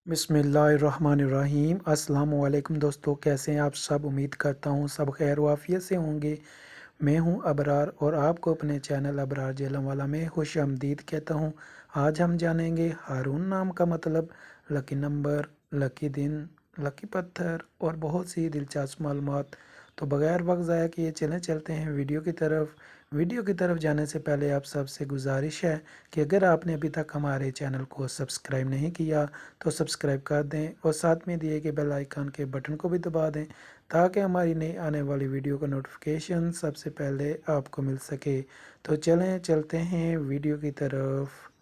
बिस्मिल्लाहिर्रहमानिर्रहीम। अस्सलाम वालेकुम दोस्तों, कैसे हैं आप सब। उम्मीद करता हूँ सब खैर वाफियत से होंगे। मैं हूँ अबरार और आपको अपने चैनल अबरार जलमवाला में खुश आमदीद कहता हूँ। आज हम जानेंगे हारून नाम का मतलब, लकी नंबर, लकी दिन, लकी पत्थर और बहुत सी दिलचस्प मालूमात। तो बगैर वक्त ज़ाया किए चलते हैं वीडियो की तरफ जाने से पहले आप सबसे गुजारिश है कि अगर आपने अभी तक हमारे चैनल को सब्सक्राइब नहीं किया तो सब्सक्राइब कर दें और साथ में दिए गए बेल आइकन के बटन को भी दबा दें ताकि हमारी नई आने वाली वीडियो का नोटिफिकेशन सबसे पहले आपको मिल सके। तो चलते हैं वीडियो की तरफ।